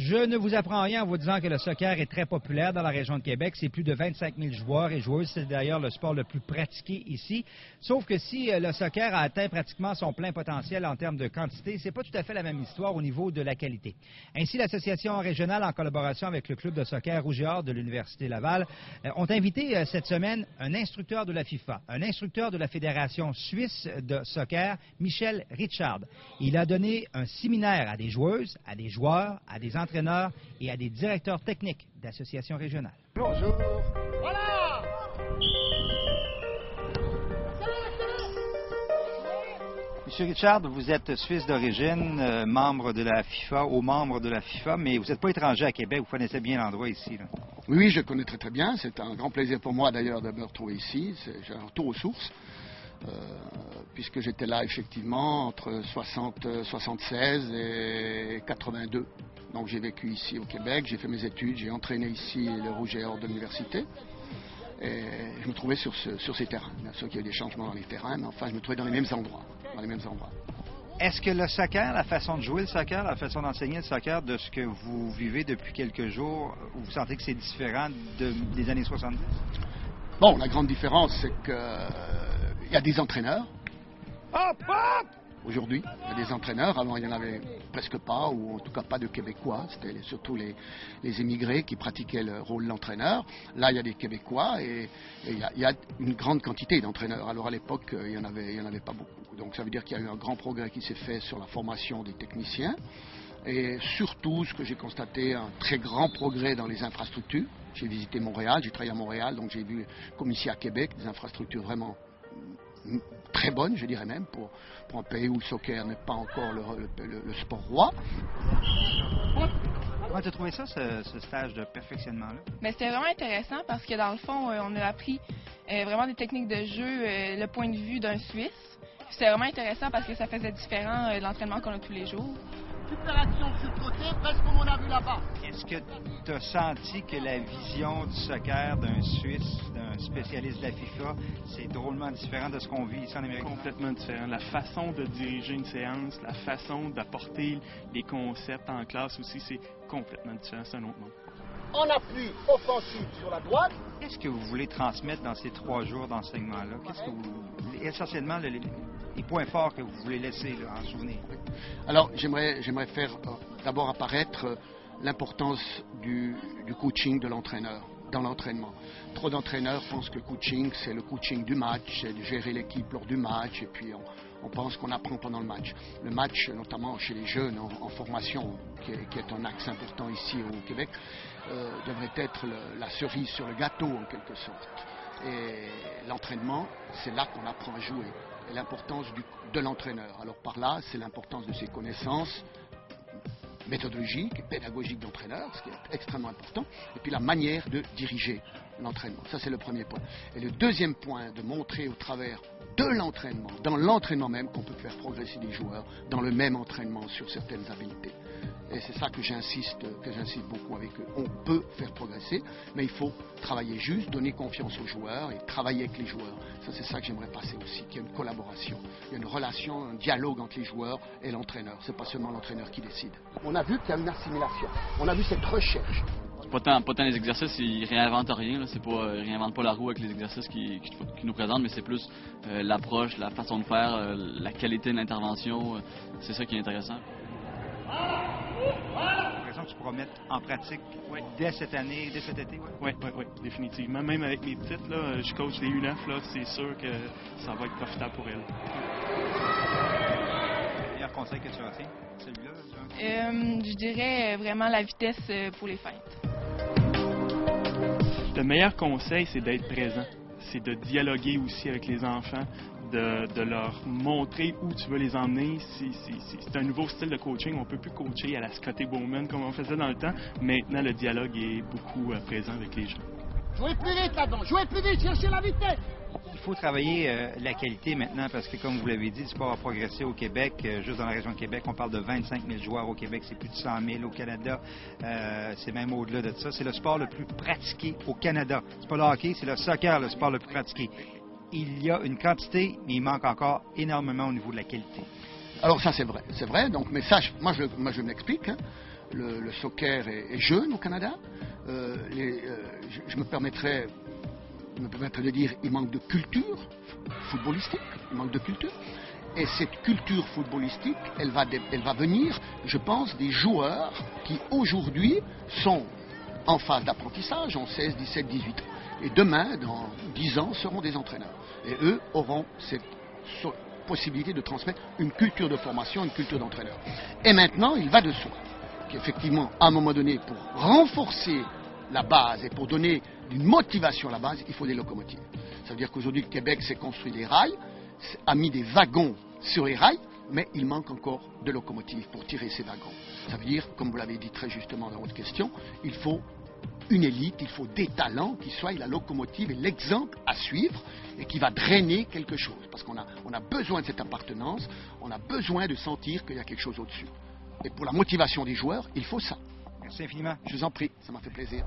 Je ne vous apprends rien en vous disant que le soccer est très populaire dans la région de Québec. C'est plus de 25 000 joueurs et joueuses. C'est d'ailleurs le sport le plus pratiqué ici. Sauf que si le soccer a atteint pratiquement son plein potentiel en termes de quantité, c'est pas tout à fait la même histoire au niveau de la qualité. Ainsi, l'association régionale, en collaboration avec le club de soccer Rouge et Or de l'Université Laval, ont invité cette semaine un instructeur de la FIFA, un instructeur de la Fédération suisse de soccer, Michel Richard. Il a donné un séminaire à des joueuses, à des joueurs, à des entraîneurs et à des directeurs techniques d'associations régionales. Bonjour. Voilà. Monsieur Richard, vous êtes suisse d'origine, membre de la FIFA, membre de la FIFA, mais vous n'êtes pas étranger à Québec, vous connaissez bien l'endroit ici. Là. Oui, je connais très bien. C'est un grand plaisir pour moi d'ailleurs de me retrouver ici. J'ai un retour aux sources. Puisque j'étais là effectivement entre 76 et 82. Donc j'ai vécu ici au Québec, j'ai fait mes études, j'ai entraîné ici le Rouge et Or de l'université. Et je me trouvais sur ces terrains. Bien sûr qu'il y a eu des changements dans les terrains, mais enfin je me trouvais dans les mêmes endroits. Est-ce que le soccer, la façon de jouer le soccer, la façon d'enseigner le soccer, de ce que vous vivez depuis quelques jours, vous sentez que c'est différent des années 70? Bon, la grande différence, c'est qu'il y a des entraîneurs. Aujourd'hui, il y a des entraîneurs. Avant, il n'y en avait presque pas, ou en tout cas pas de Québécois. C'était surtout les émigrés qui pratiquaient le rôle d'entraîneur. Là, il y a des Québécois et il y a une grande quantité d'entraîneurs. Alors à l'époque, il n'y en avait pas beaucoup. Donc ça veut dire qu'il y a eu un grand progrès qui s'est fait sur la formation des techniciens. Et surtout, ce que j'ai constaté, un très grand progrès dans les infrastructures. J'ai visité Montréal, j'ai travaillé à Montréal, donc j'ai vu, comme ici à Québec, des infrastructures vraiment très bonnes, je dirais même, pour un pays où le soccer n'est pas encore le sport roi. Comment tu as trouvé ça, ce stage de perfectionnement-là? C'était vraiment intéressant parce que dans le fond, on a appris vraiment des techniques de jeu, le point de vue d'un Suisse. C'était vraiment intéressant parce que ça faisait différent de l'entraînement qu'on a tous les jours. Super action sur le côté, presque comme on a vu là-bas. Est-ce que tu as senti que la vision du soccer d'un Suisse, d'un spécialiste de la FIFA, c'est drôlement différent de ce qu'on vit ici en Amérique? Complètement différent. La façon de diriger une séance, la façon d'apporter les concepts en classe aussi, c'est complètement différent. C'est un autre monde. En appui offensif sur la droite. Qu'est-ce que vous voulez transmettre dans ces 3 jours d'enseignement-là? Qu'est-ce que vous... Essentiellement, les points forts que vous voulez laisser là, en souvenir? Alors, j'aimerais faire d'abord apparaître l'importance du coaching de l'entraîneur dans l'entraînement. Trop d'entraîneurs pensent que le coaching, c'est le coaching du match, c'est de gérer l'équipe lors du match, et puis on pense qu'on apprend pendant le match. Le match, notamment chez les jeunes en formation, qui est un axe important ici au Québec, devrait être la cerise sur le gâteau en quelque sorte. Et l'entraînement, c'est là qu'on apprend à jouer. Et l'importance de l'entraîneur. Alors par là, c'est l'importance de ses connaissances méthodologiques et pédagogiques d'entraîneur, ce qui est extrêmement important, et puis la manière de diriger l'entraînement. Ça, c'est le premier point. Et le deuxième point, de montrer au travers de l'entraînement, dans l'entraînement même, qu'on peut faire progresser des joueurs dans le même entraînement sur certaines habiletés. Et c'est ça que j'insiste beaucoup avec eux. On peut faire progresser, mais il faut travailler juste, donner confiance aux joueurs et travailler avec les joueurs. Ça, c'est ça que j'aimerais passer aussi, qu'il y ait une collaboration. Il y a une relation, un dialogue entre les joueurs et l'entraîneur. C'est pas seulement l'entraîneur qui décide. On a vu qu'il y a une assimilation. On a vu cette recherche. Pas tant les exercices, ils réinventent rien. Là. Ils réinventent pas la roue avec les exercices qu'ils nous présentent, mais c'est plus l'approche, la façon de faire, la qualité de l'intervention. C'est ça qui est intéressant. J'ai l'impression que tu pourras mettre en pratique dès cette année, dès cet été? Oui, définitivement. Même avec mes petites, là, je coach les U9, là, c'est sûr que ça va être profitable pour elles. Le meilleur conseil que tu retiens, celui-là? Je dirais vraiment la vitesse pour les feintes. Le meilleur conseil, c'est d'être présent. C'est de dialoguer aussi avec les enfants, de leur montrer où tu veux les emmener. C'est un nouveau style de coaching. On ne peut plus coacher à la Scotty Bowman comme on faisait dans le temps. Maintenant, le dialogue est beaucoup présent avec les gens. Jouez plus vite là-dedans, jouez plus vite, cherchez la vitesse. Il faut travailler la qualité maintenant parce que, comme vous l'avez dit, le sport a progressé au Québec. Juste dans la région de Québec, on parle de 25 000 joueurs au Québec. C'est plus de 100 000 au Canada. C'est même au-delà de ça. C'est le sport le plus pratiqué au Canada. C'est pas le hockey, c'est le soccer, le sport le plus pratiqué. Il y a une quantité, mais il manque encore énormément au niveau de la qualité. Alors ça c'est vrai. Donc, mais ça, moi je m'explique. Hein. Le soccer est jeune au Canada. Je me permettrais de dire il manque de culture footballistique. Il manque de culture. Et cette culture footballistique, elle va venir, je pense, des joueurs qui aujourd'hui sont en phase d'apprentissage, en 16, 17, 18 ans. Et demain, dans 10 ans, seront des entraîneurs. Et eux auront cette possibilité de transmettre une culture de formation, une culture d'entraîneur. Et maintenant, il va de soi qu'effectivement, à un moment donné, pour renforcer la base et pour donner une motivation à la base, il faut des locomotives. Ça veut dire qu'aujourd'hui, le Québec s'est construit des rails, a mis des wagons sur les rails, mais il manque encore de locomotives pour tirer ces wagons. Ça veut dire, comme vous l'avez dit très justement dans votre question, il faut une élite, il faut des talents qui soient la locomotive et l'exemple à suivre et qui va drainer quelque chose. Parce qu'on a besoin de cette appartenance, on a besoin de sentir qu'il y a quelque chose au-dessus. Et pour la motivation des joueurs, il faut ça. Merci infiniment. Je vous en prie, ça m'a fait plaisir.